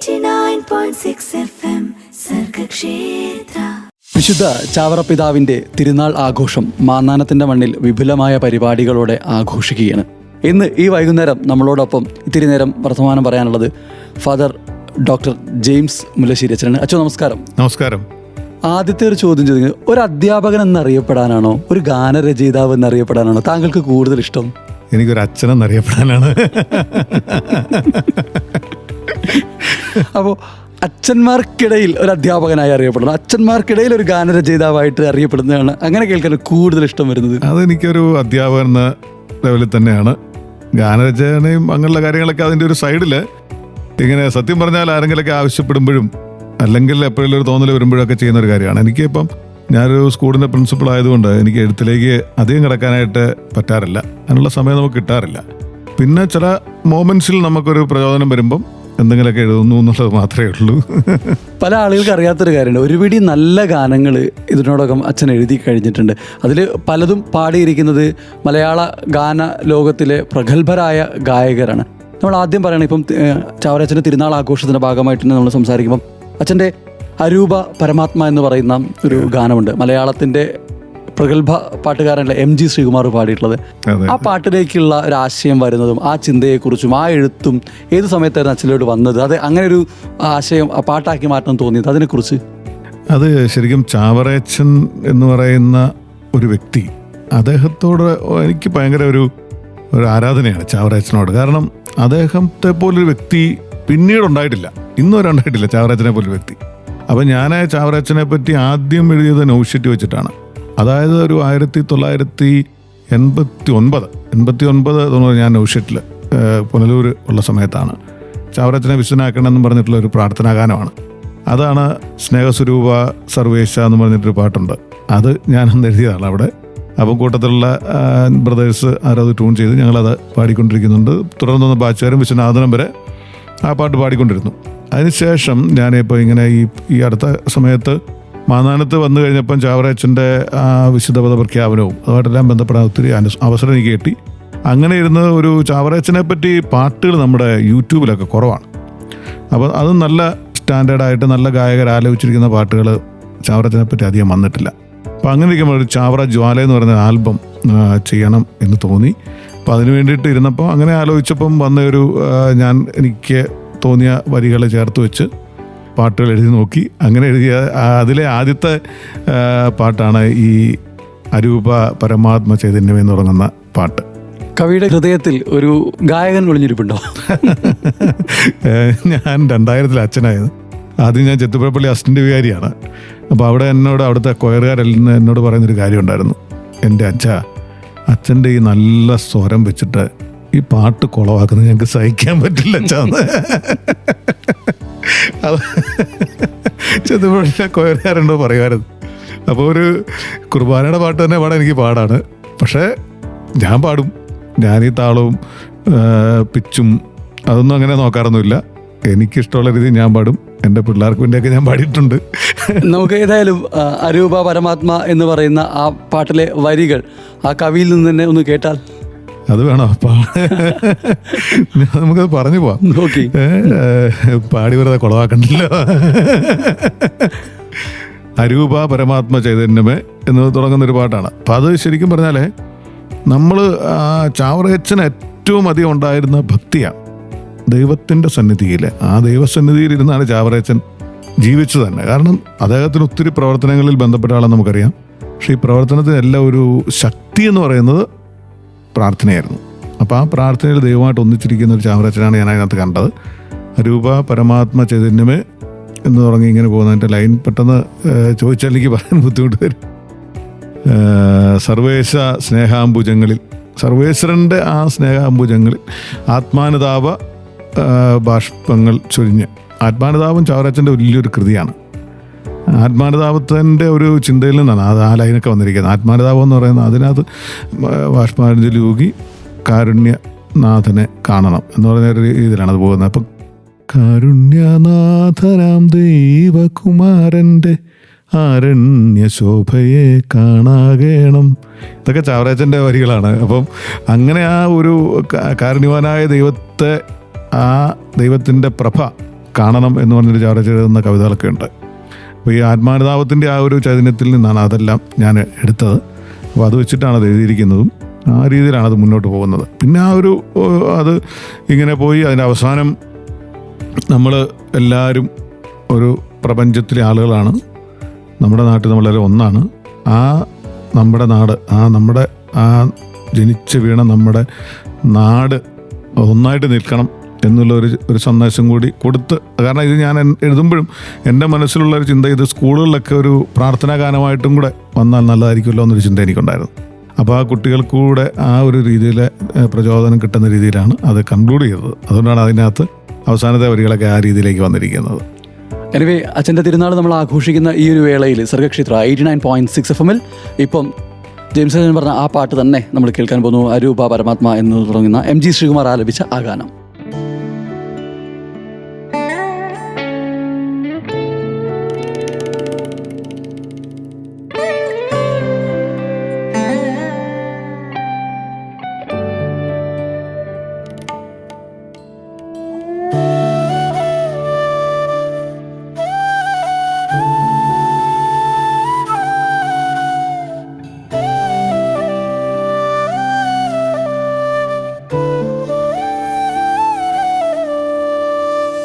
89.6 FM Sargakshetra. വിശുദ്ധ ചാവറപ്പിതാവിന്റെ തിരുനാൾ ആഘോഷം മാന്നാനത്തിന്റെ മണ്ണിൽ വിപുലമായ പരിപാടികളോടെ ആഘോഷിക്കുകയാണ്. ഇന്ന് ഈ വൈകുന്നേരം നമ്മളോടൊപ്പം ഇത്തിരി നേരം വർത്തമാനം പറയാനുള്ളത് ഫാദർ ഡോക്ടർ ജെയിംസ് മുല്ലശ്ശേരി അച്ഛനാണ്. അച്ഛൻ നമസ്കാരം. നമസ്കാരം. ആദ്യത്തെ ഒരു ചോദ്യം ചോദിക്കുന്നത്, ഒരു അധ്യാപകൻ എന്നറിയപ്പെടാനാണോ ഒരു ഗാനരചയിതാവ് എന്നറിയപ്പെടാനാണോ താങ്കൾക്ക് കൂടുതൽ ഇഷ്ടം? എനിക്കൊരു അച്ഛനെന്നറിയപ്പെടാനാണ്. അപ്പോൾ അച്ഛന്മാർക്കിടയിൽ ഒരു അധ്യാപകനായി അറിയപ്പെടുന്നു, അച്ഛന്മാർക്കിടയിൽ ഒരു ഗാനരചയിതാവായിട്ട് അറിയപ്പെടുന്നതാണ് അങ്ങനെ കേൾക്കാൻ കൂടുതൽ ഇഷ്ടം വരുന്നത്. അതെനിക്കൊരു അധ്യാപകൻ എന്ന ലെവലിൽ തന്നെയാണ്. ഗാനരചനയും അങ്ങനെയുള്ള കാര്യങ്ങളൊക്കെ അതിൻ്റെ ഒരു സൈഡിൽ ഇങ്ങനെ സത്യം പറഞ്ഞാൽ ആരെങ്കിലൊക്കെ ആവശ്യപ്പെടുമ്പോഴും അല്ലെങ്കിൽ എപ്പോഴും ഒരു തോന്നൽ വരുമ്പോഴൊക്കെ ചെയ്യുന്ന ഒരു കാര്യമാണ്. എനിക്കിപ്പം ഞാനൊരു സ്കൂളിൻ്റെ പ്രിൻസിപ്പൾ ആയതുകൊണ്ട് എനിക്ക് എഴുത്തിലേക്ക് അധികം കിടക്കാനായിട്ട് പറ്റാറില്ല, അതിനുള്ള സമയം നമുക്ക് കിട്ടാറില്ല. പിന്നെ ചില മോമെൻറ്റ്സിൽ നമുക്കൊരു പ്രചോദനം വരുമ്പം എന്തെങ്കിലുമൊക്കെ എഴുതുന്നു എന്നുള്ളത് മാത്രമേ ഉള്ളൂ. പല ആളുകൾക്ക് അറിയാത്തൊരു കാര്യമുണ്ട്, ഒരുപിടി നല്ല ഗാനങ്ങൾ ഇതിനോടകം അച്ഛൻ എഴുതി കഴിഞ്ഞിട്ടുണ്ട്. അതിൽ പലതും പാടിയിരിക്കുന്നത് മലയാള ഗാന ലോകത്തിലെ പ്രഗത്ഭരായ ഗായകരാണ്. നമ്മൾ ആദ്യം പറയണം, ഇപ്പം ചാവറച്ചൻ്റെ തിരുനാൾ ആഘോഷത്തിൻ്റെ ഭാഗമായിട്ട് നമ്മൾ സംസാരിക്കുമ്പം അച്ഛൻ്റെ അരൂപ പരമാത്മ എന്ന് പറയുന്ന ഒരു ഗാനമുണ്ട്, മലയാളത്തിൻ്റെ പ്രഗത്ഭ പാട്ടുകാരനല്ല MG ശ്രീകുമാർ പാടിയിട്ടുള്ളത്. ആ പാട്ടിലേക്കുള്ള ഒരു ആശയം വരുന്നതും ആ ചിന്തയെക്കുറിച്ചും ആ എഴുത്തും ഏത് സമയത്തായിരുന്നു അച്ഛനോട് വന്നത്? അത് അങ്ങനെ ഒരു ആശയം ആ പാട്ടാക്കി മാറ്റാൻ തോന്നിയത് അതിനെക്കുറിച്ച്? അത് ശരിക്കും ചാവറയച്ചൻ എന്ന് പറയുന്ന ഒരു വ്യക്തി, അദ്ദേഹത്തോട് എനിക്ക് ഭയങ്കര ഒരു ആരാധനയാണ് ചാവറയച്ചനോട്. കാരണം അദ്ദേഹത്തെ പോലൊരു വ്യക്തി പിന്നീട് ഉണ്ടായിട്ടില്ല, ഇന്നും ഉണ്ടായിട്ടില്ല ചാവറയച്ചനെ പോലൊരു വ്യക്തി. അപ്പം ഞാൻ ചാവറയച്ചനെ പറ്റി ആദ്യം എഴുതിയത് നൗഷറ്റ് വെച്ചിട്ടാണ്. അതായത് ഒരു 1989 ഞാൻ നൗഷറ്റിൽ പുനലൂർ ഉള്ള സമയത്താണ് ചാവറയച്ചനെ വിശ്വനാക്കണമെന്ന് പറഞ്ഞിട്ടുള്ള ഒരു പ്രാർത്ഥനാ ഗാനമാണ്. അതാണ് സ്നേഹസ്വരൂപ സർവേശ എന്ന് പറഞ്ഞിട്ടൊരു പാട്ടുണ്ട്. അത് ഞാനന്ന് എഴുതിയതാണ് അവിടെ. അപ്പം കൂട്ടത്തിലുള്ള ബ്രദേഴ്സ് ആരത് ട്യൂൺ ചെയ്ത് ഞങ്ങളത് പാടിക്കൊണ്ടിരിക്കുന്നുണ്ട്. തുടർന്നൊന്ന് ബാച്ചുകാരും വിശ്വനാഥനം വരെ ആ പാട്ട് പാടിക്കൊണ്ടിരുന്നു. അതിനുശേഷം ഞാനിപ്പോൾ ഇങ്ങനെ ഈ അടുത്ത സമയത്ത് മാന്നാനത്ത് വന്നു കഴിഞ്ഞപ്പം ചാവറയച്ചൻ്റെ വിശുദ്ധപദ പ്രഖ്യാപനവും അതുമായിട്ടെല്ലാം ബന്ധപ്പെടാൻ ഒത്തിരി അവസരം എനിക്ക് കിട്ടി. അങ്ങനെ ഇരുന്ന് ഒരു ചാവറയച്ചനെ പറ്റി പാട്ടുകൾ നമ്മുടെ യൂട്യൂബിലൊക്കെ കുറവാണ്. അപ്പോൾ അത് നല്ല സ്റ്റാൻഡേർഡായിട്ട് നല്ല ഗായകർ ആലോചിച്ചിരിക്കുന്ന പാട്ടുകൾ ചാവറയച്ചനെ പറ്റി അധികം വന്നിട്ടില്ല. അപ്പോൾ അങ്ങനെ ഇരിക്കുമ്പോൾ ഒരു ചാവറ ജ്വാല എന്ന് പറയുന്ന ആൽബം ചെയ്യണം എന്ന് തോന്നി. അപ്പോൾ അതിന് വേണ്ടിയിട്ട് ഇരുന്നപ്പോൾ അങ്ങനെ ആലോചിച്ചപ്പം വന്ന എനിക്ക് തോന്നിയ വരികൾ ചേർത്ത് വെച്ച് പാട്ടുകൾ എഴുതി നോക്കി. അങ്ങനെ എഴുതിയ അതിലെ ആദ്യത്തെ പാട്ടാണ് ഈ അരൂപ പരമാത്മ ചൈതന്യം എന്ന് തുടങ്ങുന്ന പാട്ട്. കവിയുടെ ഹൃദയത്തിൽ ഒരു ഗായകൻ ഒളിഞ്ഞിരിപ്പുണ്ടോ? ഞാൻ 2000 അച്ഛനായത്. ആദ്യം ഞാൻ ചെത്തുപുഴപ്പള്ളി അസിസ്റ്റന്റ് വികാരിയാണ്. അപ്പോൾ അവിടുത്തെ കൊയറുകാരെല്ലാം എന്നോട് പറയുന്നൊരു കാര്യം ഉണ്ടായിരുന്നു, എൻ്റെ അച്ഛൻ്റെ ഈ നല്ല സ്വരം വെച്ചിട്ട് ഈ പാട്ട് കുളവാക്കുന്നത് ഞങ്ങൾക്ക് സഹിക്കാൻ പറ്റില്ല അച്ഛാന്ന്. അത് ചെത്തുപുഴ കൊയറുകാരെന്നോ പറയുമായിരുന്നു. അപ്പോൾ ഒരു കുർബാനയുടെ പാട്ട് തന്നെ പാടാൻ എനിക്ക് പാടാണ്. പക്ഷേ ഞാൻ പാടും, ഞാൻ ഈ താളവും പിച്ചും അതൊന്നും അങ്ങനെ നോക്കാറൊന്നുമില്ല. എനിക്കിഷ്ടമുള്ള രീതിയിൽ ഞാൻ പാടും, എൻ്റെ പിള്ളേർക്ക് വേണ്ടിയൊക്കെ ഞാൻ പാടിയിട്ടുണ്ട്. നമുക്ക് ഏതായാലും അരൂപ പരമാത്മ എന്ന് പറയുന്ന ആ പാട്ടിലെ വരികൾ ആ കവിയിൽ നിന്ന് തന്നെ ഒന്ന് കേട്ടാൽ? അത് വേണോ? നമുക്കത് പറഞ്ഞു പോവാം. നോക്കി പാടി വെറുതെ കുളവാക്കണ്ടല്ലോ. അരൂപ പരമാത്മ ചൈതന്യമേ എന്ന് തുടങ്ങുന്നൊരു പാട്ടാണ്. അപ്പം അത് ശരിക്കും പറഞ്ഞാലേ നമ്മൾ ചാവറയച്ചന് ഏറ്റവും അധികം ഉണ്ടായിരുന്ന ഭക്തിയാണ് ദൈവത്തിൻ്റെ സന്നിധിയിൽ. ആ ദൈവസന്നിധിയിൽ ഇരുന്നാണ് ചാവറയച്ചൻ ജീവിച്ചത് തന്നെ. കാരണം അദ്ദേഹത്തിന് ഒത്തിരി പ്രവർത്തനങ്ങളിൽ ബന്ധപ്പെട്ട ആളെന്ന് നമുക്കറിയാം. പക്ഷേ ഈ പ്രവർത്തനത്തിനെല്ലാം ഒരു ശക്തി എന്ന് പറയുന്നത് പ്രാർത്ഥനയായിരുന്നു. അപ്പോൾ ആ പ്രാർത്ഥനയിൽ ദൈവമായിട്ട് ഒന്നിച്ചിരിക്കുന്ന ഒരു ചാവറയച്ചനാണ് ഞാൻ അതിനകത്ത് കണ്ടത്. അരൂപ പരമാത്മ ചൈതന്യമേ എന്ന് തുടങ്ങി ഇങ്ങനെ പോകുന്നതിൻ്റെ ലൈൻ പെട്ടെന്ന് ചോദിച്ചാൽ എനിക്ക് പറയാൻ ബുദ്ധിമുട്ട് വരും. സർവേശ സ്നേഹാംബുജങ്ങളിൽ, സർവേശ്വരൻ്റെ ആ സ്നേഹാംബുജങ്ങളിൽ ആത്മാനുതാപ ബാഷ്പങ്ങൾ ചൊരിഞ്ഞ്. ആത്മാനുതാപം ചാവറയച്ചൻ്റെ വലിയൊരു കൃതിയാണ്. ആത്മാനുതാപത്തിൻ്റെ ഒരു ചിന്തയിൽ നിന്നാണ് അത് ആ ലൈനൊക്കെ വന്നിരിക്കുന്നത്. ആത്മാനുതാപം എന്ന് പറയുന്നത് അതിനകത്ത് ബാഷ്പാഞ്ജലി ഊകി കാരുണ്യനാഥനെ കാണണം എന്ന് പറഞ്ഞൊരു രീതിയിലാണ് അത് പോകുന്നത്. അപ്പം കാരുണ്യനാഥനാം ദൈവകുമാരൻ്റെ ആരണ്യശോഭയെ കാണാകേണം, ഇതൊക്കെ ചാവറയച്ചൻ്റെ വരികളാണ്. അപ്പം അങ്ങനെ ആ ഒരു കാരുണ്യവാനായ ദൈവത്തെ, ആ ദൈവത്തിൻ്റെ പ്രഭ കാണണം എന്ന് പറഞ്ഞൊരു ചാവറച്ചൻ എഴുതുന്ന കവിതകളൊക്കെ ഉണ്ട്. അപ്പോൾ ഈ ആത്മാനുതാപത്തിൻ്റെ ആ ഒരു ചൈതന്യത്തിൽ നിന്നാണ് അതെല്ലാം ഞാൻ എടുത്തത്. അപ്പോൾ അത് വെച്ചിട്ടാണ് അത് എഴുതിയിരിക്കുന്നതും ആ രീതിയിലാണ് അത് മുന്നോട്ട് പോകുന്നത്. പിന്നെ ആ ഒരു അത് ഇങ്ങനെ പോയി അതിൻ്റെ അവസാനം നമ്മൾ എല്ലാവരും ഒരു പ്രപഞ്ചത്തിലെ ആളുകളാണ്. നമ്മുടെ നാട്ടിൽ നമ്മളെല്ലാം ഒന്നാണ്. ആ നമ്മുടെ നാട്, നമ്മുടെ ജനിച്ച് വീണ നമ്മുടെ നാട് ഒന്നായിട്ട് നിൽക്കണം എന്നുള്ള ഒരു സന്ദേശം കൂടി കൊടുത്ത്. കാരണം ഇത് ഞാൻ എഴുതുമ്പോഴും എൻ്റെ മനസ്സിലുള്ള ഒരു ചിന്ത, ഇത് സ്കൂളുകളിലൊക്കെ ഒരു പ്രാർത്ഥനാ ഗാനമായിട്ടും കൂടെ വന്നാൽ നല്ലതായിരിക്കുമല്ലോ എന്നൊരു ചിന്ത എനിക്കുണ്ടായിരുന്നു. അപ്പോൾ ആ കുട്ടികൾക്ക് കൂടെ ആ ഒരു രീതിയിൽ പ്രചോദനം കിട്ടുന്ന രീതിയിലാണ് അത് കൺക്ലൂഡ് ചെയ്തത്. അതുകൊണ്ടാണ് അതിനകത്ത് അവസാനത്തെ വരികളൊക്കെ ആ രീതിയിലേക്ക് വന്നിരിക്കുന്നത്. എനിവേ, അച്ഛൻ്റെ തിരുനാൾ നമ്മൾ ആഘോഷിക്കുന്ന ഈ ഒരു വേളയിൽ സർഗക്ഷേത്ര 89.6 FM ഇപ്പം ജെയിംസ് അച്ഛൻ പറഞ്ഞ ആ പാട്ട് തന്നെ നമ്മൾ കേൾക്കാൻ പോകുന്നു. അരൂപ പരമാത്മ എന്ന് തുടങ്ങുന്ന MG ശ്രീകുമാർ ആലപിച്ച ആ ഗാനം.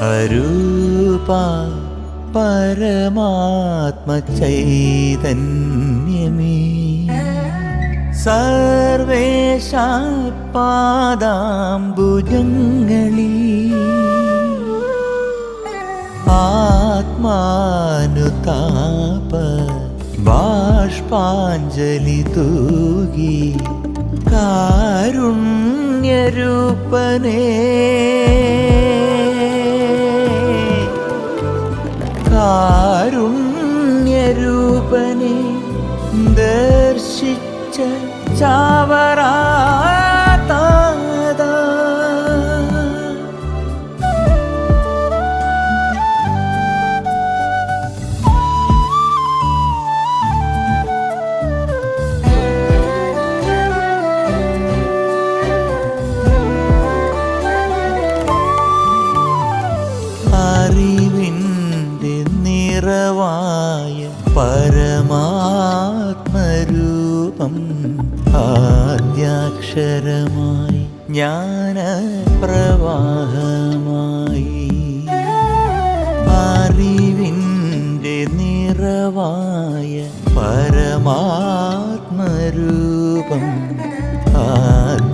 അരൂപ പരമാത്മ ചൈതന്യമേ സർവേശ പാദാംബുജങ്ങളിൽ ആത്മാനുതാപ ബാഷ്പാഞ്ജലി തൂകി കാരുണ്യരൂപനേ കാരുണ്യരൂപനെ ദർശിച്ച ചാവറാതാത നിറവായ പരമാത്മരൂപം ആദ്യാക്ഷരമായി ജ്ഞാനപ്രവാഹമായി അറിവിൻ്റെ നിറവായ പരമാത്മരൂപം ആദ്യാക്ഷരമായി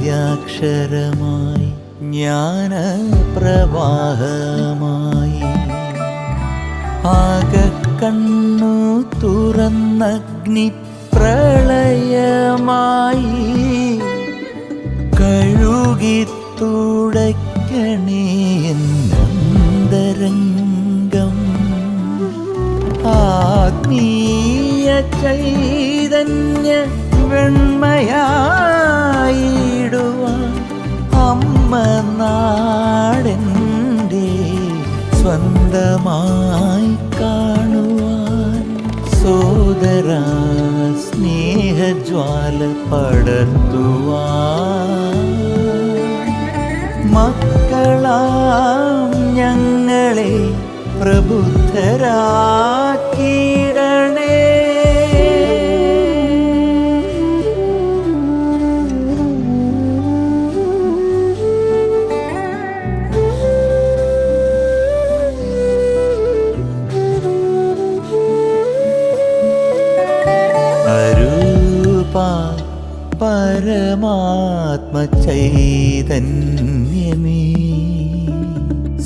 ജ്ഞാനപ്രവാഹമായി ആകക്കണ്ണു തുറന്നഗ്നിപ്രളയമായി കഴുകി തുടയ്ക്കണേ എന്നന്തരംഗം ആത്മീയ ചൈതന്യ വെണ്മയായിടുവാൻ അമ്മ നാടെൻ്റെ സ്വന്തമായി കാണുവാൻ സോദരാ സ്നേഹജ്വാല പടർത്തുവാൻ മക്കളാം ഞങ്ങളെ പ്രബുദ്ധരാക്കിയിടണേ. പരമാത്മ ചൈതന്യമേ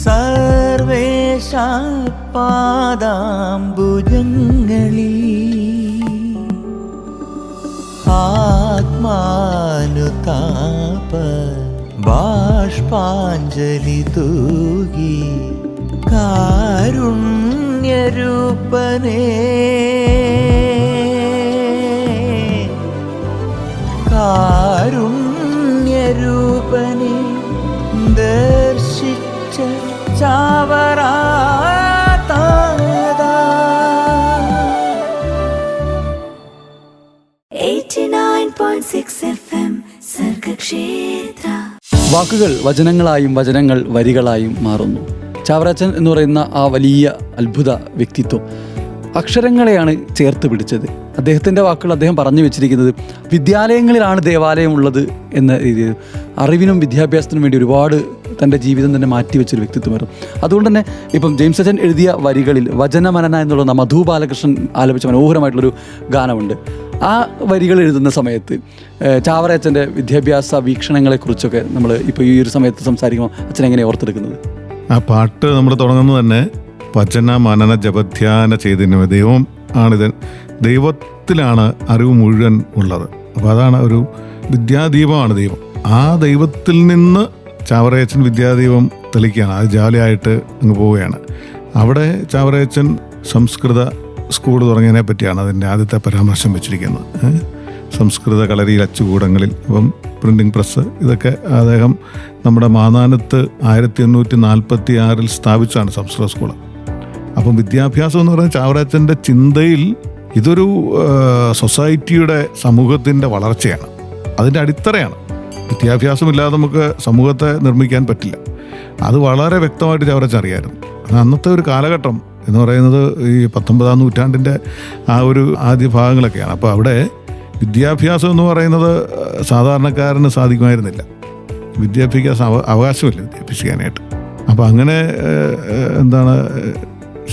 സർവേശ പാദാംബുജങ്ങളിൽ ആത്മാനുതാപ ബാഷ്പാഞ്ജലി തൂകി കാരുണ്യരൂപനേ കാരുണ്യരൂപനെ ദർശിച്ച ചാവറാതാത 89.6 FM സർഗക്ഷേത്ര. വാക്കുകൾ വചനങ്ങളായും വചനങ്ങൾ വരികളായും മാറുന്നു. ചാവറയച്ചൻ എന്ന് പറയുന്ന ആ വലിയ അത്ഭുത വ്യക്തിത്വം അക്ഷരങ്ങളെയാണ് ചേർത്ത് പിടിച്ചത്. അദ്ദേഹത്തിൻ്റെ വാക്കുകൾ അദ്ദേഹം പറഞ്ഞു വെച്ചിരിക്കുന്നത് വിദ്യാലയങ്ങളിലാണ് ദേവാലയം ഉള്ളത് എന്ന രീതിയിൽ അറിവിനും വിദ്യാഭ്യാസത്തിനും വേണ്ടി ഒരുപാട് തൻ്റെ ജീവിതം തന്നെ മാറ്റിവെച്ചൊരു വ്യക്തിത്വമായിരുന്നു. അതുകൊണ്ട് തന്നെ ഇപ്പം ജെയിംസ് അച്ഛൻ എഴുതിയ വരികളിൽ വചനമനന എന്നുള്ള മധു ബാലകൃഷ്ണൻ ആലപിച്ച മനോഹരമായിട്ടുള്ളൊരു ഗാനമുണ്ട്. ആ വരികൾ എഴുതുന്ന സമയത്ത് ചാവറയച്ചൻ്റെ വിദ്യാഭ്യാസ വീക്ഷണങ്ങളെക്കുറിച്ചൊക്കെ നമ്മൾ ഇപ്പോൾ ഈ ഒരു സമയത്ത് സംസാരിക്കുമ്പോൾ അച്ഛൻ എങ്ങനെയാണ് ഓർത്തെടുക്കുന്നത്? ആ പാട്ട് നമ്മൾ തുടങ്ങുന്നത് തന്നെ വചന മനന ജപധ്യാന ചൈതന്യം, ദൈവം ആണിത്, ദൈവത്തിലാണ് അറിവ് മുഴുവൻ ഉള്ളത്. അപ്പോൾ അതാണ് ഒരു വിദ്യാദീപമാണ് ദൈവം. ആ ദൈവത്തിൽ നിന്ന് ചാവറയച്ചൻ വിദ്യാദീപം തെളിക്കുകയാണ്. അത് ജാലിയായിട്ട് അങ്ങ് പോവുകയാണ്. അവിടെ ചാവറയച്ചൻ സംസ്കൃത സ്കൂൾ തുടങ്ങിയതിനെ പറ്റിയാണ് അതിൻ്റെ ആദ്യത്തെ പരാമർശം വെച്ചിരിക്കുന്നത്. സംസ്കൃത കളരിയിൽ അച്ചുകൂടങ്ങളിൽ അപ്പം പ്രിൻറ്റിംഗ് പ്രസ് ഇതൊക്കെ അദ്ദേഹം നമ്മുടെ മാന്നാനത്ത് 1846 സ്ഥാപിച്ചാണ് സംസ്കൃത സ്കൂൾ. അപ്പം വിദ്യാഭ്യാസം എന്ന് പറയുന്നത് ചാവറയച്ചൻ്റെ ചിന്തയിൽ ഇതൊരു സൊസൈറ്റിയുടെ സമൂഹത്തിൻ്റെ വളർച്ചയാണ്, അതിൻ്റെ അടിത്തറയാണ്. വിദ്യാഭ്യാസമില്ലാതെ നമുക്ക് സമൂഹത്തെ നിർമ്മിക്കാൻ പറ്റില്ല. അത് വളരെ വ്യക്തമായിട്ട് ചാവറയച്ചൻ അറിയായിരുന്നു. അന്നത്തെ ഒരു കാലഘട്ടം എന്ന് പറയുന്നത് ഈ 19-ാം നൂറ്റാണ്ടിൻ്റെ ആ ഒരു ആദ്യ ഭാഗങ്ങളൊക്കെയാണ്. അപ്പോൾ അവിടെ വിദ്യാഭ്യാസം എന്ന് പറയുന്നത് സാധാരണക്കാരന് സാധിക്കുമായിരുന്നില്ല. വിദ്യാഭ്യാസം അവകാശമില്ല വിദ്യാഭ്യസിക്കാനായിട്ട്. അപ്പോൾ അങ്ങനെ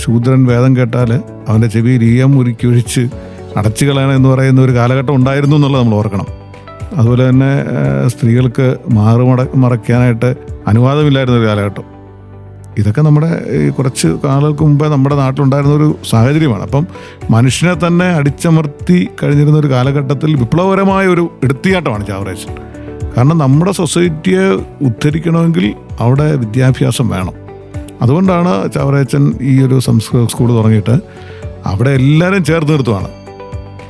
ശൂദ്രൻ വേദം കേട്ടാൽ അവൻ്റെ ചെവിയിൽ ഈയം ഉരുക്കി അടച്ചു കളയണം എന്ന് പറയുന്ന ഒരു കാലഘട്ടം ഉണ്ടായിരുന്നു എന്നുള്ളത് നമ്മൾ ഓർക്കണം. അതുപോലെ തന്നെ സ്ത്രീകൾക്ക് മറയ്ക്കാനായിട്ട് അനുവാദമില്ലായിരുന്ന ഒരു കാലഘട്ടം. ഇതൊക്കെ നമ്മുടെ കുറച്ച് കാലങ്ങൾക്ക് മുമ്പേ നമ്മുടെ നാട്ടിലുണ്ടായിരുന്ന ഒരു സാഹചര്യമാണ്. അപ്പം മനുഷ്യനെ തന്നെ അടിച്ചമർത്തി കഴിഞ്ഞിരുന്ന ഒരു കാലഘട്ടത്തിൽ വിപ്ലവകരമായ ഒരു എടുത്തിയാട്ടമാണ് ചാവറയച്ചൻ. കാരണം നമ്മുടെ സൊസൈറ്റിയെ ഉദ്ധരിക്കണമെങ്കിൽ അവിടെ വിദ്യാഭ്യാസം വേണം. അതുകൊണ്ടാണ് ചാവറയച്ചൻ ഈ ഒരു സംസ്കൃത സ്കൂൾ തുടങ്ങിയിട്ട് അവിടെ എല്ലാവരും ചേർത്ത് നിർത്തുവാണ്.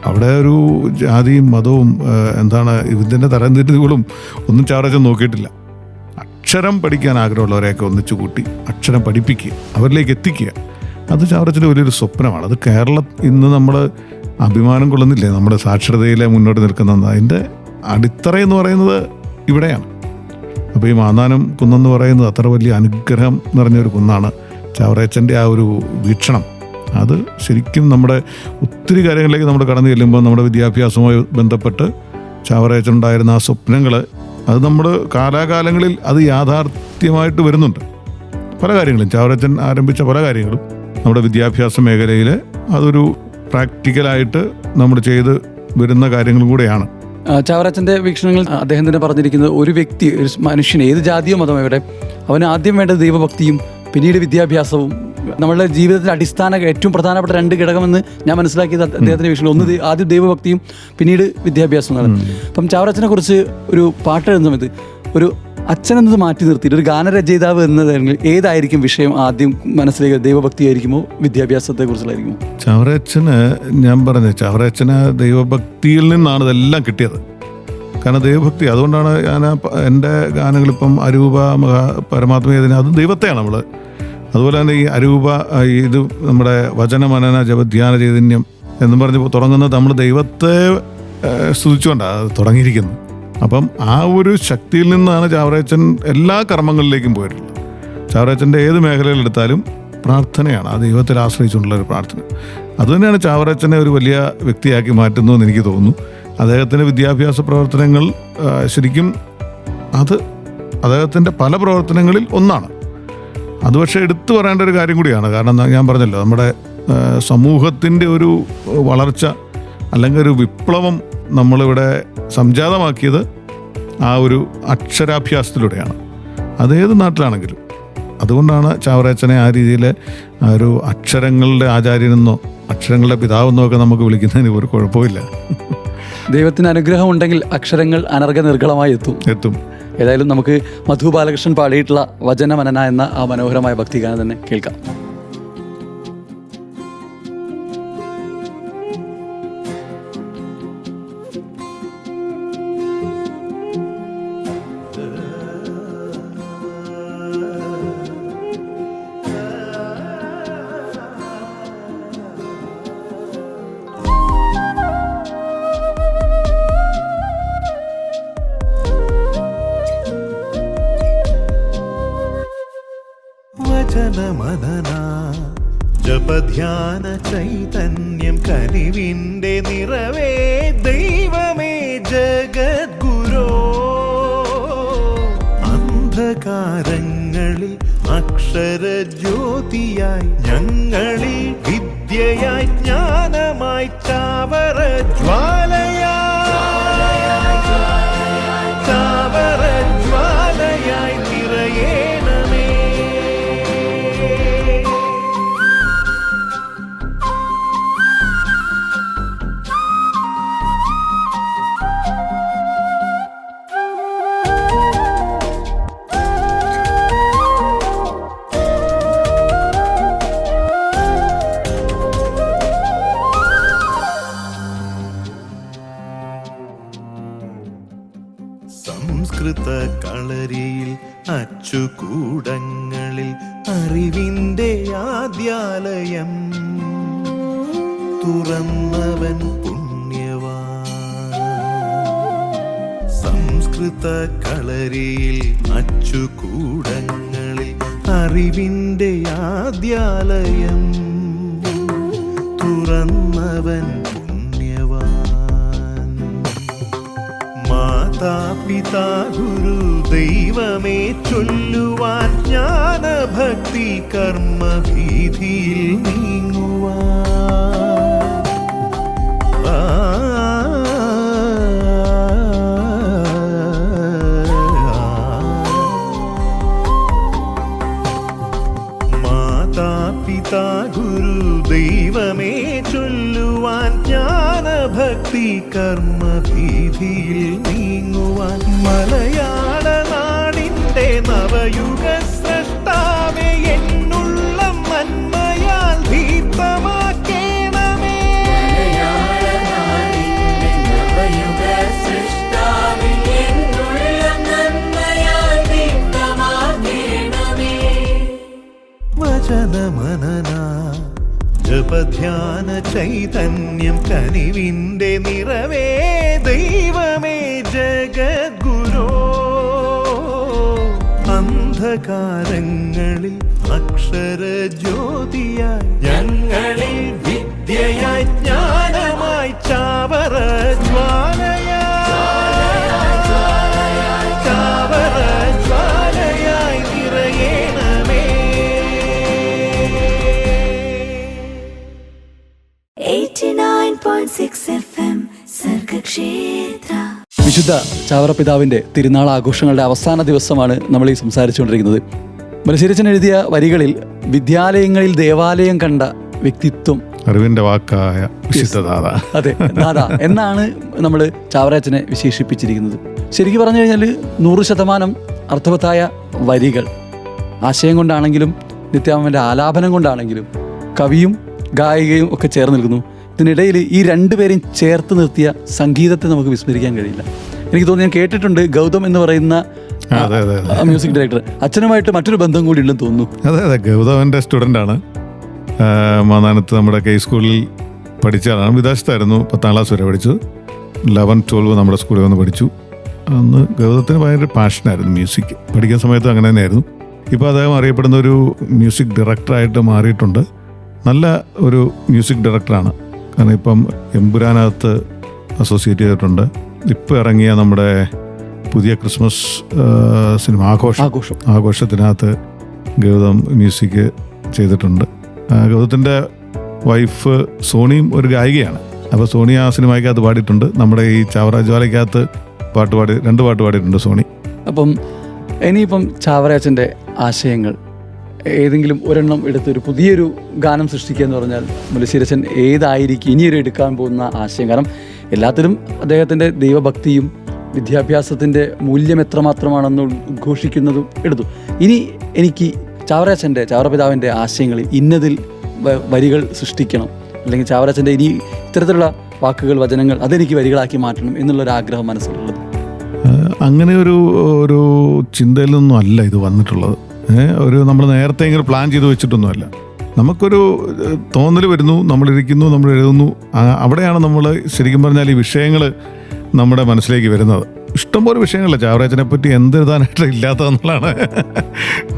അവിടെ ഒരു ജാതിയും മതവും ഇതിൻ്റെ തരംതിരിവുകളും ഒന്നും ചാവറയച്ചൻ നോക്കിയിട്ടില്ല. അക്ഷരം പഠിക്കാൻ ആഗ്രഹമുള്ളവരെയൊക്കെ ഒന്നിച്ചു കൂട്ടി അക്ഷരം പഠിപ്പിക്കുക, അവരിലേക്ക് എത്തിക്കുക, അത് ചാവറയച്ചൻ്റെ വലിയൊരു സ്വപ്നമാണ്. അത് ഇന്ന് നമ്മൾ അഭിമാനം കൊള്ളുന്നില്ലേ നമ്മുടെ സാക്ഷരതയിലെ മുന്നോട്ട് നിൽക്കുന്ന അതിൻ്റെ അടിത്തറ എന്ന് പറയുന്നത് ഇവിടെയാണ്. അപ്പോൾ ഈ മാന്നാനം കുന്നെന്ന് പറയുന്നത് അത്ര വലിയ അനുഗ്രഹം നിറഞ്ഞൊരു കുന്നാണ്. ചാവറയച്ചൻ്റെ ആ ഒരു വീക്ഷണം അത് ശരിക്കും നമ്മുടെ ഒത്തിരി കാര്യങ്ങളിലേക്ക് നമ്മൾ കടന്നു ചെല്ലുമ്പോൾ നമ്മുടെ വിദ്യാഭ്യാസവുമായി ബന്ധപ്പെട്ട് ചാവറയച്ചൻ ഉണ്ടായിരുന്ന ആ സ്വപ്നങ്ങൾ അത് നമ്മൾ കാലാകാലങ്ങളിൽ അത് യാഥാർത്ഥ്യമായിട്ട് വരുന്നുണ്ട്. പല കാര്യങ്ങളും ചാവറയച്ചൻ ആരംഭിച്ച പല കാര്യങ്ങളും നമ്മുടെ വിദ്യാഭ്യാസ മേഖലയിൽ അതൊരു പ്രാക്ടിക്കലായിട്ട് നമ്മൾ ചെയ്ത് വരുന്ന കാര്യങ്ങളും കൂടെയാണ്. ചാവറയച്ചൻ്റെ വീക്ഷണങ്ങൾ അദ്ദേഹം തന്നെ പറഞ്ഞിരിക്കുന്നത് ഒരു വ്യക്തി, ഒരു മനുഷ്യൻ, ഏത് ജാതിയോ മതമോ ഇവിടെ, അവന് ആദ്യം വേണ്ടത് ദൈവഭക്തിയും പിന്നീട് വിദ്യാഭ്യാസവും. നമ്മളുടെ ജീവിതത്തിലെ അടിസ്ഥാന ഏറ്റവും പ്രധാനപ്പെട്ട 2 ഘടകമെന്ന് ഞാൻ മനസ്സിലാക്കിയത് അദ്ദേഹത്തിൻ്റെ വീക്ഷണം. ഒന്ന് ആദ്യം ദൈവഭക്തിയും പിന്നീട് വിദ്യാഭ്യാസവും എന്നാണ്. അപ്പം ചാവറയച്ചനെ കുറിച്ച് ഒരു പാട്ട് എഴുതുന്ന സമയത്ത് ഒരു അച്ഛനെന്നത് മാറ്റി നിർത്തിയിട്ട് ഒരു ഗാനരചയിതാവ് എന്നതാണെങ്കിൽ ഏതായിരിക്കും വിഷയം ആദ്യം മനസ്സിലേക്ക്? ദൈവഭക്തിയായിരിക്കുമോ വിദ്യാഭ്യാസത്തെക്കുറിച്ചുള്ളായിരിക്കുമോ? ചാവറയച്ചന് ദൈവഭക്തിയിൽ നിന്നാണ് ഇതെല്ലാം കിട്ടിയത്. കാരണം ദൈവഭക്തി, അതുകൊണ്ടാണ് ഞാൻ എൻ്റെ ഗാനങ്ങളിപ്പം അരൂപ പരമാത്മേതിന് അത് ദൈവത്തെയാണ് നമ്മൾ. അതുപോലെ തന്നെ ഈ അരൂപ ഇത് നമ്മുടെ വചനമനന ജപധ്യാന ചൈതന്യം എന്നും പറഞ്ഞ് തുടങ്ങുന്നത് നമ്മൾ ദൈവത്തെ സ്തുതിച്ചുകൊണ്ടാണ് തുടങ്ങിയിരിക്കുന്നത്. അപ്പം ആ ഒരു ശക്തിയിൽ നിന്നാണ് ചാവറയച്ചൻ എല്ലാ കർമ്മങ്ങളിലേക്കും പോയിട്ടുള്ളത്. ചാവറയച്ചൻ്റെ ഏത് മേഖലയിലെടുത്താലും പ്രാർത്ഥനയാണ്, ആ ദൈവത്തിൽ ആശ്രയിച്ചുകൊണ്ടുള്ളൊരു പ്രാർത്ഥന. അതുതന്നെയാണ് ചാവറയച്ചനെ ഒരു വലിയ വ്യക്തിയാക്കി മാറ്റുന്നതെന്ന് എനിക്ക് തോന്നുന്നു. അദ്ദേഹത്തിൻ്റെ വിദ്യാഭ്യാസ പ്രവർത്തനങ്ങൾ ശരിക്കും അത് അദ്ദേഹത്തിൻ്റെ പല പ്രവർത്തനങ്ങളിൽ ഒന്നാണ്. അത് പക്ഷേ എടുത്തു പറയേണ്ട ഒരു കാര്യം കൂടിയാണ്. കാരണം ഞാൻ പറഞ്ഞല്ലോ, നമ്മുടെ സമൂഹത്തിൻ്റെ ഒരു വളർച്ച അല്ലെങ്കിൽ ഒരു വിപ്ലവം നമ്മളിവിടെ സംജാതമാക്കിയത് ആ ഒരു അക്ഷരാഭ്യാസത്തിലൂടെയാണ്, അതേത് നാട്ടിലാണെങ്കിലും. അതുകൊണ്ടാണ് ചാവറയച്ചനെ ആ രീതിയിൽ ഒരു അക്ഷരങ്ങളുടെ ആചാര്യനെന്നോ അക്ഷരങ്ങളുടെ പിതാവെന്നോ ഒക്കെ നമുക്ക് വിളിക്കുന്നതിന് ഒരു കുഴപ്പമില്ല. ദൈവത്തിന് അനുഗ്രഹം ഉണ്ടെങ്കിൽ അക്ഷരങ്ങൾ അനർഘ നിർഗളമായി എത്തും. ഏതായാലും നമുക്ക് മധു ബാലകൃഷ്ണൻ പാടിയിട്ടുള്ള വചനമനന എന്ന ആ മനോഹരമായ ഭക്തിഗാനം തന്നെ കേൾക്കാം. വചന മനന ജപധ്യാന ചൈതന്യം കനിവിൻ്റെ നിറവേ ദൈവമേ ജഗദ്ഗുരോ അന്ധകാരങ്ങളിൽ അക്ഷരജ്യോതിയായി ഞങ്ങളിൽ വിദ്യയായി ജ്ഞാനമായി ചാവര ജ്വാലയായി നിറയേണമേ. സംസ്കൃത കളരിയിൽ അച്ചുകൂടങ്ങളിൽ അറിവിൻ്റെ ആദ്യാലയം തുറന്നവൻ പുണ്യവാൻ. സംസ്കൃത കളരിയിൽ അച്ചുകൂടങ്ങളിൽ അറിവിൻ്റെ ആദ്യാലയം തുറന്നവൻ പുണ്യവാൻ. മാതാപിതാ ഗുരു ദൈവമേ ചൊല്ലുവാൻ ജ്ഞാനഭക്തി കർമ്മഭീതിയിൽ നീങ്ങുവാൻ. മാതാപിതാ ഗുരു ദൈവമേ ചൊല്ലുവാൻ ജ്ഞാനഭക്തി കർമ്മഭീതിയിൽ നീങ്ങുവാൻ. മലയാള നാടിൻ്റെ നവയുഗ സ്രഷ്ടാവേ എന്നുള്ള നന്മയാൽ ദീപ്തമാക്കേണമേ. വചനമനന ജപധ്യാന ചൈതന്യം കനിവിൻ്റെ നിറവേ ദൈവമേ ജഗദ്ഗുരോ അന്ധകാരങ്ങളിൽ അക്ഷരജ്യോതിയായി ഞങ്ങളിൽ വിദ്യയായി ജ്ഞാനമായി ചാവര ജ്വാലയായി നിറയേണമേ. 89.6 FM സർഗക്ഷേത്ര. വിശുദ്ധ ചാവറ പിതാവിൻ്റെ തിരുനാൾ ആഘോഷങ്ങളുടെ അവസാന ദിവസമാണ് നമ്മൾ ഈ സംസാരിച്ചുകൊണ്ടിരിക്കുന്നത്. മുലശ്ശേരിച്ചൻ എഴുതിയ വരികളിൽ വിദ്യാലയങ്ങളിൽ ദേവാലയം കണ്ട വ്യക്തിത്വം, അറിവിന്റെ വാക്കായ വിശുദ്ധദാത, അതെ ദാദ എന്നാണ് നമ്മൾ ചാവറയച്ചനെ വിശേഷിപ്പിച്ചിരിക്കുന്നത്. ശരിക്കും പറഞ്ഞു കഴിഞ്ഞാൽ 100% അർത്ഥവത്തായ വരികൾ, ആശയം കൊണ്ടാണെങ്കിലും നിത്യാമൻ്റെ ആലാപനം കൊണ്ടാണെങ്കിലും കവിയും ഗായികയും ഒക്കെ ചേർന്ന് നിൽക്കുന്നു. ഇതിനിടയിൽ ഈ രണ്ടുപേരെയും ചേർത്ത് നിർത്തിയ സംഗീതത്തെ നമുക്ക് വിസ്മരിക്കാൻ കഴിയില്ല. എനിക്ക് തോന്നുന്നു, ഞാൻ കേട്ടിട്ടുണ്ട് ഗൗതം എന്ന് പറയുന്ന മ്യൂസിക് ഡയറക്ടർ അച്ഛനുമായിട്ട് മറ്റൊരു ബന്ധം കൂടി ഉണ്ടെന്ന് തോന്നുന്നു. അതെ, ഗൗതമൻ്റെ സ്റ്റുഡൻ്റാണ്. മാന്നാനത്ത് നമ്മുടെ കെ സ്കൂളിൽ പഠിച്ചതാണ്. വിദേശത്തായിരുന്നു, 10ാം ക്ലാസ് വരെ പഠിച്ചത്. 11, 12 നമ്മുടെ സ്കൂളിൽ വന്ന് പഠിച്ചു. അന്ന് ഗൗതത്തിന് ഭയങ്കര പാഷനായിരുന്നു മ്യൂസിക്. പഠിക്കുന്ന സമയത്ത് അങ്ങനെ തന്നെയായിരുന്നു. ഇപ്പോൾ അദ്ദേഹം അറിയപ്പെടുന്ന ഒരു മ്യൂസിക് ഡയറക്ടറായിട്ട് മാറിയിട്ടുണ്ട്. നല്ല ഒരു മ്യൂസിക് ഡയറക്ടറാണ്. കാരണം ഇപ്പം എമ്പുരാനകത്ത് അസോസിയേറ്റ് ചെയ്തിട്ടുണ്ട്. ഇപ്പോൾ ഇറങ്ങിയ നമ്മുടെ പുതിയ ക്രിസ്മസ് സിനിമ ആഘോഷത്തിനകത്ത് ഗൗതം മ്യൂസിക് ചെയ്തിട്ടുണ്ട്. ഗൗതത്തിൻ്റെ വൈഫ് സോണിയും ഒരു ഗായികയാണ്. അപ്പോൾ സോണി ആ സിനിമയ്ക്കകത്ത് പാടിയിട്ടുണ്ട്. നമ്മുടെ ഈ ചാവറ ജ്വാലയ്ക്കകത്ത് 2 പാട്ട് പാടിയിട്ടുണ്ട് സോണി. അപ്പം ഇനിയിപ്പം ചാവറയച്ചൻ്റെ ആശയങ്ങൾ ഏതെങ്കിലും ഒരെണ്ണം എടുത്തൊരു പുതിയൊരു ഗാനം സൃഷ്ടിക്കുക എന്ന് പറഞ്ഞാൽ മുലശ്ശേരിച്ചൻ ഏതായിരിക്കും ഇനിയൊരു എടുക്കാൻ പോകുന്ന ആശയം? കാരണം എല്ലാത്തിലും അദ്ദേഹത്തിൻ്റെ ദൈവഭക്തിയും വിദ്യാഭ്യാസത്തിൻ്റെ മൂല്യം എത്രമാത്രമാണെന്ന് ഉദ്ഘോഷിക്കുന്നതും എടുത്തു. ഇനി എനിക്ക് ചാവറ പിതാവിൻ്റെ ആശയങ്ങളിൽ ഇന്നതിൽ വരികൾ സൃഷ്ടിക്കണം, അല്ലെങ്കിൽ ചാവറയച്ചൻ്റെ ഇനി ഇത്തരത്തിലുള്ള വാക്കുകൾ, വചനങ്ങൾ അതെനിക്ക് വരികളാക്കി മാറ്റണം എന്നുള്ളൊരാഗ്രഹം മനസ്സിലുള്ളത്. അങ്ങനെ ഒരു ചിന്തയിൽ നിന്നും അല്ല ഇത് വന്നിട്ടുള്ളത്. നമ്മൾ നേരത്തെ ഇങ്ങനെ പ്ലാൻ ചെയ്ത് വെച്ചിട്ടൊന്നുമല്ല. നമുക്കൊരു തോന്നൽ വരുന്നു, നമ്മളിരിക്കുന്നു, നമ്മൾ എഴുതുന്നു. അവിടെയാണ് നമ്മൾ ശരിക്കും പറഞ്ഞാൽ ഈ വിഷയങ്ങൾ നമ്മുടെ മനസ്സിലേക്ക് വരുന്നത്. ഇഷ്ടംപോലെ വിഷയങ്ങളില്ല ചാവറയച്ചനെ പറ്റി എന്തെഴുതാനായിട്ട് ഇല്ലാത്തതെന്നുള്ളതാണ്.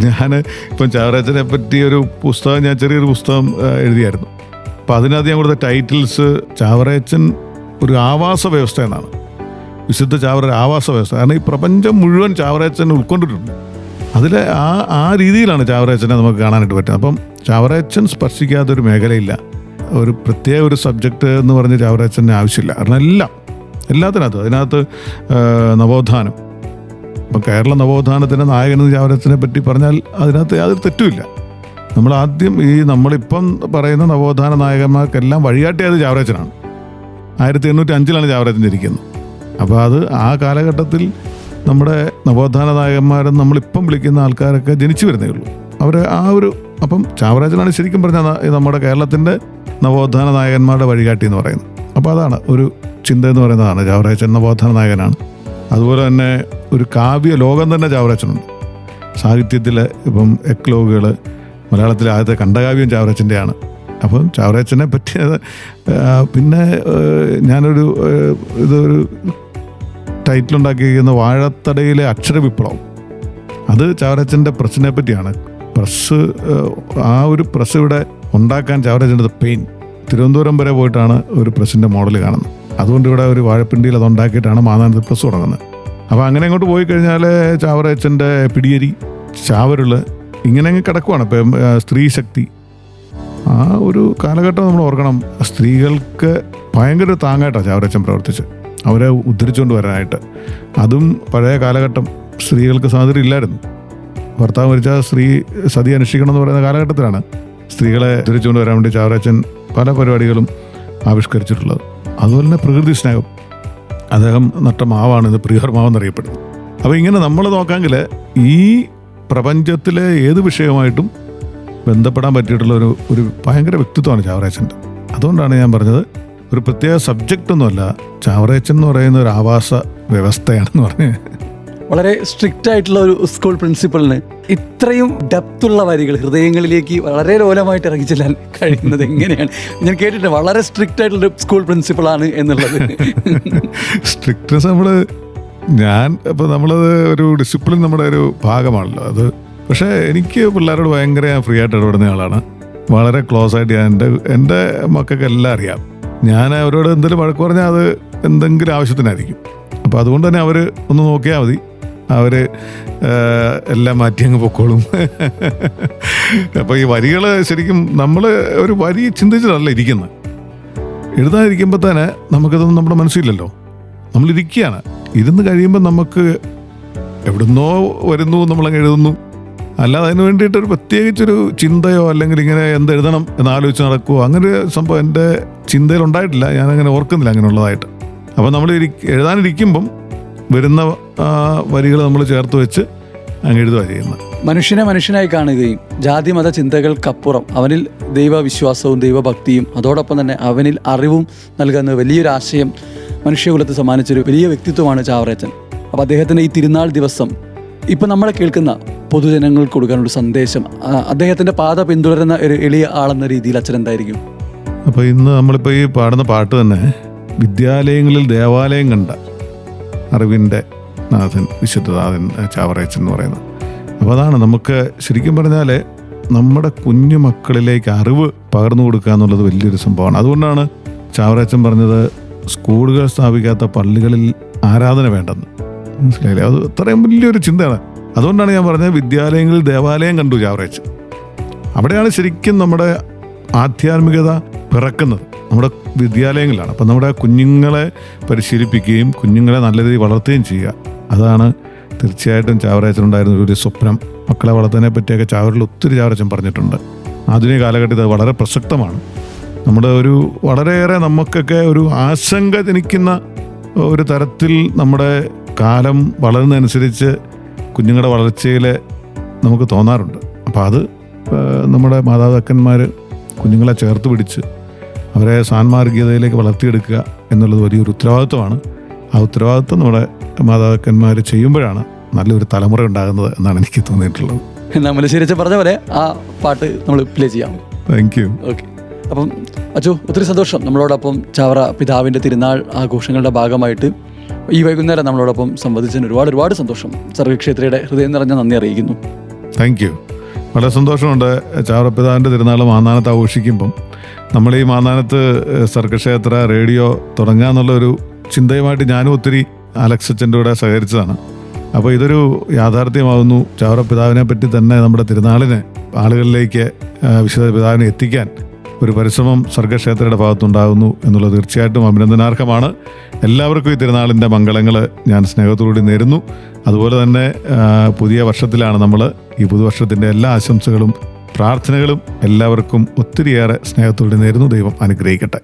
ഞാൻ ഇപ്പം ചാവറയച്ചനെ പറ്റി ഒരു പുസ്തകം, ഞാൻ ചെറിയൊരു പുസ്തകം എഴുതിയായിരുന്നു. അപ്പം അതിനകത്ത് ഞാൻ കൊടുത്ത ടൈറ്റിൽസ് ചാവറയച്ചൻ ഒരു ആവാസ വ്യവസ്ഥ എന്നാണ്. വിശുദ്ധ ചാവറ ആവാസ വ്യവസ്ഥ. കാരണം ഈ പ്രപഞ്ചം മുഴുവൻ ചാവറയച്ചൻ ഉൾക്കൊണ്ടിട്ടുണ്ട്. അതിൽ ആ രീതിയിലാണ് ചാവറയച്ചനെ നമുക്ക് കാണാനായിട്ട് പറ്റുന്നത്. അപ്പം ചാവറയച്ചൻ സ്പർശിക്കാത്തൊരു മേഖലയില്ല. ഒരു പ്രത്യേക ഒരു സബ്ജക്റ്റ് എന്ന് പറഞ്ഞ് ചാവറയച്ചന് ആവശ്യമില്ല. കാരണം എല്ലാത്തിനകത്ത് അതിനകത്ത് നവോത്ഥാനം, ഇപ്പം കേരള നവോത്ഥാനത്തിൻ്റെ നായകനെന്ന് ചാവറയച്ചനെ പറ്റി പറഞ്ഞാൽ അതിനകത്ത് യാതൊരു തെറ്റുമില്ല. നമ്മളിപ്പം പറയുന്ന നവോത്ഥാന നായകന്മാർക്കെല്ലാം വഴികാട്ടിയത് ചാവറയച്ചനാണ്. 1805 ചാവറയച്ചൻ ജനിക്കുന്നത്. അപ്പോൾ ആ കാലഘട്ടത്തിൽ നമ്മുടെ നവോത്ഥാന നായകന്മാരും നമ്മളിപ്പം വിളിക്കുന്ന ആൾക്കാരൊക്കെ ജനിച്ചു വരുന്നേ ഉള്ളൂ. അപ്പം ചാവറയച്ചനാണ് ശരിക്കും പറഞ്ഞാൽ നമ്മുടെ കേരളത്തിൻ്റെ നവോത്ഥാന നായകന്മാരുടെ വഴികാട്ടി എന്ന് പറയുന്നത്. അപ്പോൾ അതാണ് ഒരു ചിന്ത എന്ന് പറയുന്നതാണ്. ചാവറയച്ചൻ നവോത്ഥാന നായകനാണ്. അതുപോലെ തന്നെ ഒരു കാവ്യ ലോകം തന്നെ ചാവറയച്ചനുണ്ട്. സാഹിത്യത്തിൽ ഇപ്പം എക്ലോഗുകൾ, മലയാളത്തിലെ ആദ്യത്തെ ഖണ്ഡകാവ്യം ചാവറയച്ചൻ്റെയാണ്. അപ്പം ചാവറയച്ചനെ പറ്റിയത് പിന്നെ ഞാനൊരു ഇതൊരു ടൈറ്റിലുണ്ടാക്കിയിരിക്കുന്ന വാഴത്തടയിലെ അക്ഷരവിപ്ലവം, അത് ചാവറയച്ചൻ്റെ പ്രസ്സിനെ പറ്റിയാണ്. ഒരു പ്രസ് ഇവിടെ ഉണ്ടാക്കാൻ ചാവറയച്ചൻ്റെ പെയിൻ, തിരുവനന്തപുരം വരെ പോയിട്ടാണ് ഒരു പ്രസ്സിൻ്റെ മോഡൽ കാണുന്നത്. അതുകൊണ്ട് ഇവിടെ ഒരു വാഴപ്പിണ്ടിയിൽ അതുണ്ടാക്കിയിട്ടാണ് മാന്നാനത്ത് പ്രസ് തുടങ്ങുന്നത്. അപ്പോൾ അങ്ങനെ അങ്ങോട്ട് പോയി കഴിഞ്ഞാൽ ചാവറയച്ചൻ്റെ പിടിയേരി, ചാവരുള്, ഇങ്ങനെ കിടക്കുവാണ്. ഇപ്പം സ്ത്രീ ശക്തി, ആ ഒരു കാലഘട്ടം നമ്മൾ ഓർക്കണം. സ്ത്രീകൾക്ക് ഭയങ്കര താങ്ങായിട്ടാണ് ചാവറയച്ചൻ പ്രവർത്തിച്ച് അവരെ ഉദ്ധരിച്ചുകൊണ്ട് വരാനായിട്ട്. അതും പഴയ കാലഘട്ടം, സ്ത്രീകൾക്ക് സ്വാതന്ത്ര്യം ഇല്ലായിരുന്നു. ഭർത്താവ് മരിച്ചാൽ സ്ത്രീ സതി അനുഷ്ഠിക്കണം എന്ന് പറയുന്ന കാലഘട്ടത്തിലാണ് സ്ത്രീകളെ ഉദ്ധരിച്ചുകൊണ്ട് വരാൻ വേണ്ടി ചാവറയച്ചൻ പല പരിപാടികളും ആവിഷ്കരിച്ചിട്ടുള്ളത്. അതുപോലെ തന്നെ പ്രകൃതി സ്നേഹം, അദ്ദേഹം നട്ട മാവാണ് ഇത് പ്രിയർ മാവെന്നറിയപ്പെടുന്നത്. അപ്പോൾ ഇങ്ങനെ നമ്മൾ നോക്കാമെങ്കിൽ ഈ പ്രപഞ്ചത്തിലെ ഏത് വിഷയവുമായിട്ടും ബന്ധപ്പെടാൻ പറ്റിയിട്ടുള്ള ഒരു ഭയങ്കര വ്യക്തിത്വമാണ് ചാവറയച്ചൻ്റെ. അതുകൊണ്ടാണ് ഞാൻ പറഞ്ഞത് ഒരു പ്രത്യേക സബ്ജക്റ്റ് ഒന്നുമല്ല, ചാവറയച്ചൻ എന്ന് പറയുന്ന ഒരു ആവാസ വ്യവസ്ഥയാണെന്ന് പറഞ്ഞ്. വളരെ സ്ട്രിക്റ്റ് ആയിട്ടുള്ള ഒരു സ്കൂൾ പ്രിൻസിപ്പളിന് ഇത്രയും ഡെപ്തുള്ള വരികൾ ഹൃദയങ്ങളിലേക്ക് വളരെ ലോലമായിട്ട് ഇറങ്ങിച്ചെല്ലാൻ കഴിയുന്നത് എങ്ങനെയാണ്? ഞാൻ കേട്ടിട്ടുണ്ട് വളരെ സ്ട്രിക്റ്റ് ആയിട്ടുള്ളൊരു സ്കൂൾ പ്രിൻസിപ്പളാണ് എന്നുള്ളത്. സ്ട്രിക്ട്നെസ് ഇപ്പോൾ നമ്മളത് ഒരു ഡിസിപ്ലിൻ നമ്മുടെ ഒരു ഭാഗമാണല്ലോ അത്. പക്ഷേ എനിക്ക് പിള്ളേരോട് ഭയങ്കര ഫ്രീ ആയിട്ട് ഇടപെടുന്ന ആളാണ്. വളരെ ക്ലോസ് ആയിട്ട് എൻ്റെ മക്കൾക്ക് എല്ലാം അറിയാം. ഞാൻ അവരോട് എന്തെങ്കിലും വഴക്ക് പറഞ്ഞാൽ അത് എന്തെങ്കിലും ആവശ്യത്തിനായിരിക്കും. അപ്പോൾ അതുകൊണ്ട് തന്നെ അവർ ഒന്ന് നോക്കിയാൽ മതി, അവർ എല്ലാം മാറ്റി അങ്ങ് പൊക്കോളും. അപ്പോൾ ഈ വരികൾ ശരിക്കും നമ്മൾ ഒരു വരി ചിന്തിച്ചിട്ടല്ല ഇരിക്കുന്നത്. എഴുതാതിരിക്കുമ്പോൾ തന്നെ നമുക്കിതൊന്നും നമ്മുടെ മനസ്സിലല്ലോ. നമ്മളിരിക്കുകയാണ്, ഇരുന്ന് കഴിയുമ്പോൾ നമുക്ക് എവിടുന്നോ വരുന്നു, നമ്മളങ്ങ് എഴുതുന്നു. അല്ലാതെ അതിന് വേണ്ടിയിട്ടൊരു പ്രത്യേകിച്ചൊരു ചിന്തയോ അല്ലെങ്കിൽ ഇങ്ങനെ എന്തെഴുതണം എന്നാലോചിച്ച് നടക്കുമോ അങ്ങനെ ഒരു സംഭവം എൻ്റെ ചിന്തയിലുണ്ടായിട്ടില്ല. ഞാനങ്ങനെ ഓർക്കുന്നില്ല അങ്ങനെയുള്ളതായിട്ട്. അപ്പോൾ നമ്മൾ എഴുതാനിരിക്കുമ്പം വരുന്ന വരികൾ നമ്മൾ ചേർത്ത് വെച്ച് അങ്ങ് എഴുതുക ചെയ്യുന്നത്. മനുഷ്യനെ മനുഷ്യനായി കാണുകയും ജാതി മത ചിന്തകൾക്കപ്പുറം അവനിൽ ദൈവവിശ്വാസവും ദൈവഭക്തിയും അതോടൊപ്പം തന്നെ അവനിൽ അറിവും നൽകുന്ന വലിയൊരു ആശയം മനുഷ്യകുലത്ത് സമ്മാനിച്ചൊരു വലിയ വ്യക്തിത്വമാണ് ചാവറയച്ചൻ. അപ്പോൾ അദ്ദേഹത്തിൻ്റെ ഈ തിരുനാൾ ദിവസം ഇപ്പം നമ്മളെ കേൾക്കുന്ന പൊതുജനങ്ങൾക്ക് കൊടുക്കാനുള്ള സന്ദേശം, അദ്ദേഹത്തിൻ്റെ പാത പിന്തുടരുന്ന ഒരു എളിയ ആളെന്ന രീതിയിൽ അച്ഛൻ എന്തായിരിക്കും? അപ്പോൾ ഇന്ന് നമ്മളിപ്പോൾ ഈ പാടുന്ന പാട്ട് തന്നെ വിദ്യാലയങ്ങളിൽ ദേവാലയം കണ്ട അറിവിൻ്റെ നാഥൻ, വിശുദ്ധനാഥൻ ചാവറയച്ചൻ എന്ന് പറയുന്നത്. അപ്പോൾ അതാണ് നമുക്ക് ശരിക്കും പറഞ്ഞാൽ നമ്മുടെ കുഞ്ഞു മക്കളിലേക്ക് അറിവ് പകർന്നു കൊടുക്കുക എന്നുള്ളത് വലിയൊരു സംഭവമാണ്. അതുകൊണ്ടാണ് ചാവറയച്ചൻ പറഞ്ഞത് സ്കൂളുകൾ സ്ഥാപിക്കാത്ത പള്ളികളിൽ ആരാധന വേണ്ടെന്ന്. മനസ്സിലായില്ലേ? അത് അത്രയും വലിയൊരു ചിന്തയാണ്. അതുകൊണ്ടാണ് ഞാൻ പറഞ്ഞത് വിദ്യാലയങ്ങളിൽ ദേവാലയം കണ്ടു ചാവറയച്ചൻ. അവിടെയാണ് ശരിക്കും നമ്മുടെ ആധ്യാത്മികത പിറക്കുന്നത്, നമ്മുടെ വിദ്യാലയങ്ങളിലാണ്. അപ്പം നമ്മുടെ കുഞ്ഞുങ്ങളെ പരിശീലിപ്പിക്കുകയും കുഞ്ഞുങ്ങളെ നല്ല രീതിയിൽ വളർത്തുകയും ചെയ്യുക. അതാണ് തീർച്ചയായിട്ടും ചാവറയച്ചനുണ്ടായിരുന്ന ഒരു സ്വപ്നം. മക്കളെ വളർത്തുന്നതിനെ പറ്റിയൊക്കെ ചാവറിൽ ഒത്തിരി ചാവറയച്ചൻ പറഞ്ഞിട്ടുണ്ട്. ആധുനിക കാലഘട്ടത്തിൽ വളരെ പ്രസക്തമാണ്. നമ്മുടെ വളരെയേറെ നമുക്കൊക്കെ ഒരു ആശങ്ക ജനിക്കുന്ന ഒരു തരത്തിൽ നമ്മുടെ കാലം വളരുന്നതനുസരിച്ച് കുഞ്ഞുങ്ങളുടെ വളർച്ചയിൽ നമുക്ക് തോന്നാറുണ്ട്. അപ്പോൾ അത് നമ്മുടെ മാതാപിതാക്കന്മാർ കുഞ്ഞുങ്ങളെ ചേർത്ത് പിടിച്ച് അവരെ സാൻമാർഗീയതയിലേക്ക് വളർത്തിയെടുക്കുക എന്നുള്ളത് വലിയൊരു ഉത്തരവാദിത്വമാണ്. ആ ഉത്തരവാദിത്വം നമ്മുടെ മാതാപിതാക്കന്മാർ ചെയ്യുമ്പോഴാണ് നല്ലൊരു തലമുറ ഉണ്ടാകുന്നത് എന്നാണ് എനിക്ക് തോന്നിയിട്ടുള്ളത്. നമ്മൾ ശരിച്ച് പറഞ്ഞ പോലെ ആ പാട്ട് നമ്മൾ പ്ലേ ചെയ്യാം. Thank you. ഓക്കെ. അപ്പം അച്ചു, ഒത്തിരി സന്തോഷം നമ്മളോടൊപ്പം ചാവറ പിതാവിൻ്റെ തിരുനാൾ ആഘോഷങ്ങളുടെ ഭാഗമായിട്ട് ഈ വൈകുന്നേരം നമ്മളോടൊപ്പം സംവദിച്ചതിന് ഒരുപാട് സന്തോഷം. സർഗക്ഷേത്രയുടെ ഹൃദയം നിറഞ്ഞ നന്ദി അറിയിക്കുന്നു. Thank you. വളരെ സന്തോഷമുണ്ട്. ചാവറപ്പിതാവിൻ്റെ തിരുനാൾ മാന്നാനത്ത് ആഘോഷിക്കുമ്പം നമ്മൾ ഈ മാന്നാനത്ത് സർഗക്ഷേത്ര റേഡിയോ തുടങ്ങുക എന്നുള്ളൊരു ചിന്തയുമായിട്ട് ഞാനും ഒത്തിരി അലക്സ് അച്ഛൻ്റെ കൂടെ സഹകരിച്ചതാണ്. അപ്പോൾ ഇതൊരു യാഥാർത്ഥ്യമാകുന്നു. ചാവറപ്പിതാവിനെ പറ്റി തന്നെ നമ്മുടെ തിരുനാളിനെ ആളുകളിലേക്ക് വിശുദ്ധ പിതാവിനെ എത്തിക്കാൻ ഒരു പരിശ്രമം സർഗക്ഷേത്രയുടെ ഭാഗത്തുണ്ടാകുന്നു എന്നുള്ളത് തീർച്ചയായിട്ടും അഭിനന്ദനാർഹമാണ്. എല്ലാവർക്കും ഈ തിരുനാളിൻ്റെ മംഗളങ്ങൾ ഞാൻ സ്നേഹത്തോടുകൂടി നേരുന്നു. അതുപോലെ തന്നെ പുതിയ വർഷത്തിലാണ് നമ്മൾ. ഈ പുതുവർഷത്തിൻ്റെ എല്ലാ ആശംസകളും പ്രാർത്ഥനകളും എല്ലാവർക്കും ഒത്തിരിയേറെ സ്നേഹത്തോടെ നേരുന്നു. ദൈവം അനുഗ്രഹിക്കട്ടെ.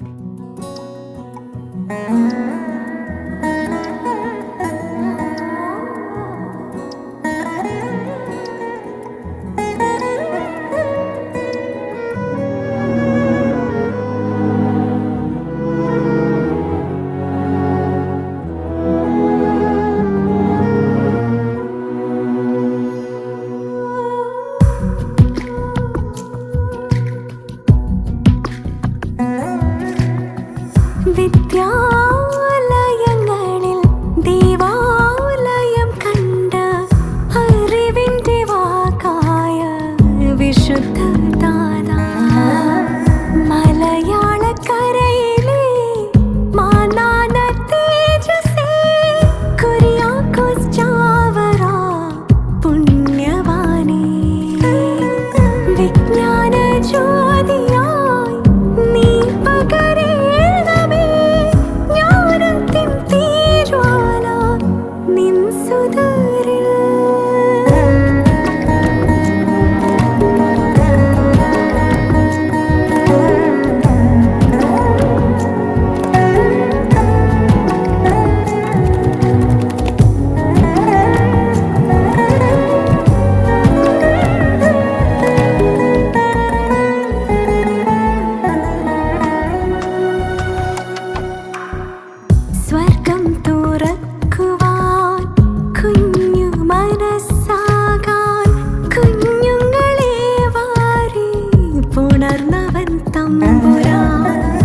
വിദ്യാലയങ്ങളിൽ ദേവാലയം കണ്ട അറിവിന്റെ വാക്കായ വിശുദ്ധ ദാദാ, മലയാളക്കരയിലെ മാനാന തേജസ്സേ കുര്യാക്കോസ് ചാവറ പുണ്യവാനേ, വിജ്ഞാന ജ്യോതിയായി നീ പകരേണമേ ജ്ഞാനത്തിൻ തീജ്വാല നിൻ സുതരിൽ. സ്വർഗം തുറക്കുവാൻ കുഞ്ഞു മനസ്സാകാൻ കുഞ്ഞുങ്ങളെ വാരി പുണർന്നവൻ തമ്പുരാൻ.